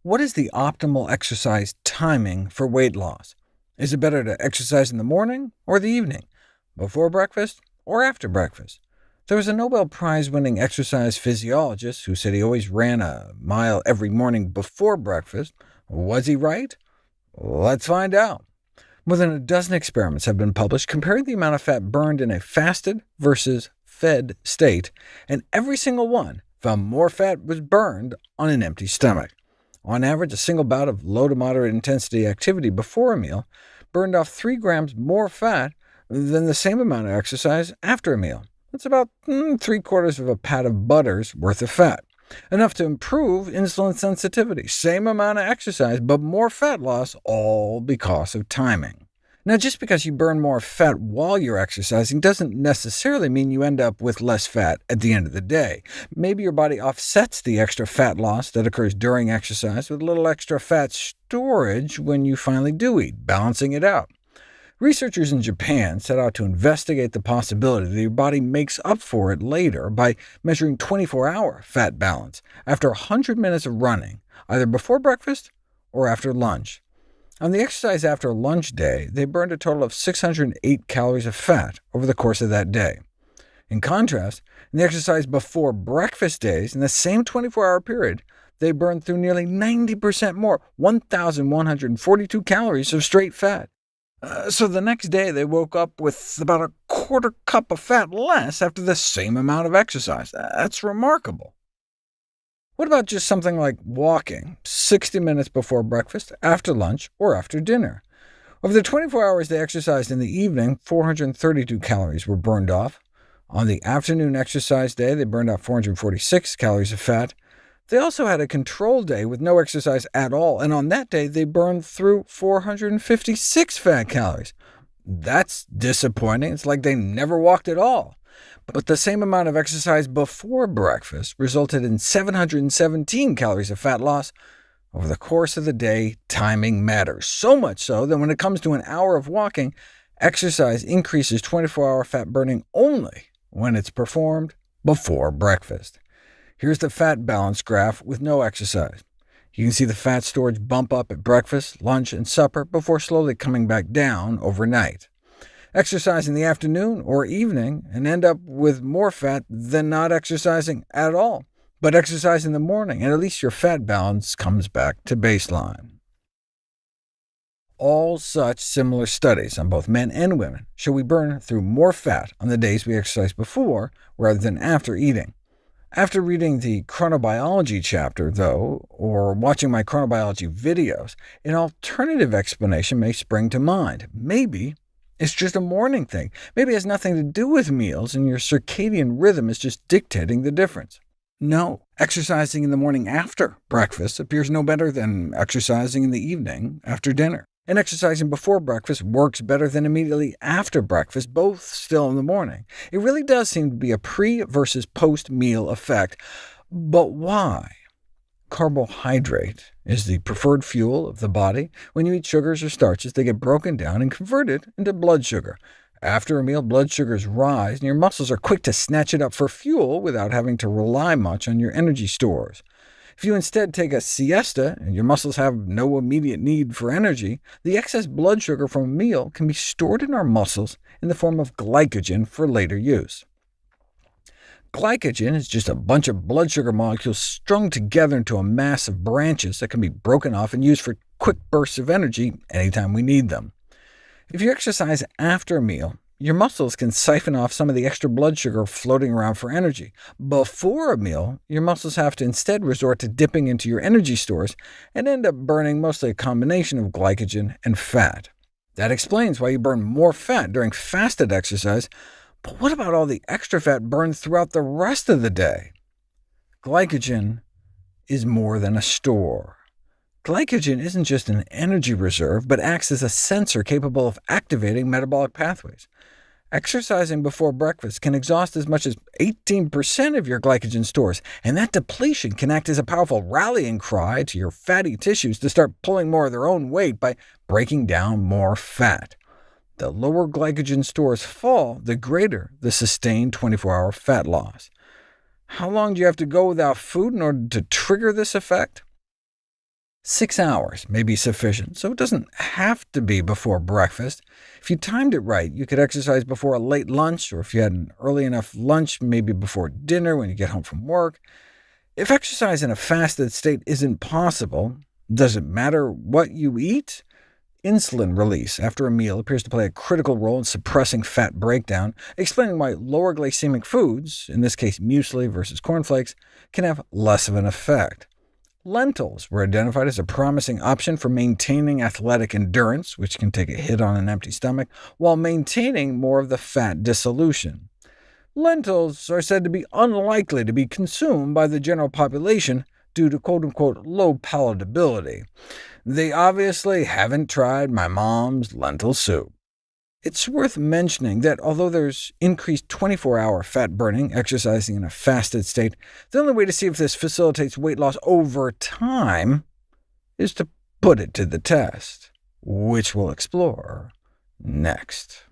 What is the optimal exercise timing for weight loss? Is it better to exercise in the morning or the evening, before breakfast or after breakfast? There was a Nobel Prize-winning exercise physiologist who said he always ran a mile every morning before breakfast. Was he right? Let's find out. More than a dozen experiments have been published comparing the amount of fat burned in a fasted versus fed state, and every single one found more fat was burned on an empty stomach. On average, a single bout of low to moderate intensity activity before a meal burned off 3 grams more fat than the same amount of exercise after a meal. That's about 3/4 of a pat of butter's worth of fat, enough to improve insulin sensitivity. Same amount of exercise, but more fat loss, all because of timing. Now, just because you burn more fat while you're exercising doesn't necessarily mean you end up with less fat at the end of the day. Maybe your body offsets the extra fat loss that occurs during exercise with a little extra fat storage when you finally do eat, balancing it out. Researchers in Japan set out to investigate the possibility that your body makes up for it later by measuring 24-hour fat balance after 100 minutes of running, either before breakfast or after lunch. On the exercise after lunch day, they burned a total of 608 calories of fat over the course of that day. In contrast, in the exercise before breakfast days, in the same 24-hour period, they burned through nearly 90% more, 1,142 calories of straight fat. So the next day they woke up with about a quarter cup of fat less after the same amount of exercise. That's remarkable. What about just something like walking, 60 minutes before breakfast, after lunch, or after dinner? Over the 24 hours they exercised in the evening, 432 calories were burned off. On the afternoon exercise day, they burned off 446 calories of fat. They also had a control day with no exercise at all, and on that day they burned through 456 fat calories. That's disappointing. It's like they never walked at all. But the same amount of exercise before breakfast resulted in 717 calories of fat loss. Over the course of the day, timing matters, so much so that when it comes to an hour of walking, exercise increases 24-hour fat burning only when it's performed before breakfast. Here's the fat balance graph with no exercise. You can see the fat storage bump up at breakfast, lunch, and supper before slowly coming back down overnight. Exercise in the afternoon or evening and end up with more fat than not exercising at all, but exercise in the morning, and at least your fat balance comes back to baseline. All such similar studies on both men and women show we burn through more fat on the days we exercise before rather than after eating. After reading the chronobiology chapter, though, or watching my chronobiology videos, an alternative explanation may spring to mind. Maybe it's just a morning thing. Maybe it has nothing to do with meals, and your circadian rhythm is just dictating the difference. No, exercising in the morning after breakfast appears no better than exercising in the evening after dinner. And exercising before breakfast works better than immediately after breakfast, both still in the morning. It really does seem to be a pre- versus post-meal effect. But why? Carbohydrate is the preferred fuel of the body. When you eat sugars or starches, they get broken down and converted into blood sugar. After a meal, blood sugars rise, and your muscles are quick to snatch it up for fuel without having to rely much on your energy stores. If you instead take a siesta and your muscles have no immediate need for energy, the excess blood sugar from a meal can be stored in our muscles in the form of glycogen for later use. Glycogen is just a bunch of blood sugar molecules strung together into a mass of branches that can be broken off and used for quick bursts of energy anytime we need them. If you exercise after a meal, your muscles can siphon off some of the extra blood sugar floating around for energy. Before a meal, your muscles have to instead resort to dipping into your energy stores and end up burning mostly a combination of glycogen and fat. That explains why you burn more fat during fasted exercise, but what about all the extra fat burned throughout the rest of the day? Glycogen is more than a store. Glycogen isn't just an energy reserve, but acts as a sensor capable of activating metabolic pathways. Exercising before breakfast can exhaust as much as 18% of your glycogen stores, and that depletion can act as a powerful rallying cry to your fatty tissues to start pulling more of their own weight by breaking down more fat. The lower glycogen stores fall, the greater the sustained 24-hour fat loss. How long do you have to go without food in order to trigger this effect? 6 hours may be sufficient, so it doesn't have to be before breakfast. If you timed it right, you could exercise before a late lunch, or if you had an early enough lunch, maybe before dinner when you get home from work. If exercise in a fasted state isn't possible, does it matter what you eat? Insulin release after a meal appears to play a critical role in suppressing fat breakdown, explaining why lower glycemic foods, in this case muesli versus cornflakes, can have less of an effect. Lentils were identified as a promising option for maintaining athletic endurance, which can take a hit on an empty stomach, while maintaining more of the fat dissolution. Lentils are said to be unlikely to be consumed by the general population due to quote-unquote low palatability. They obviously haven't tried my mom's lentil soup. It's worth mentioning that although there's increased 24-hour fat burning exercising in a fasted state, the only way to see if this facilitates weight loss over time is to put it to the test, which we'll explore next.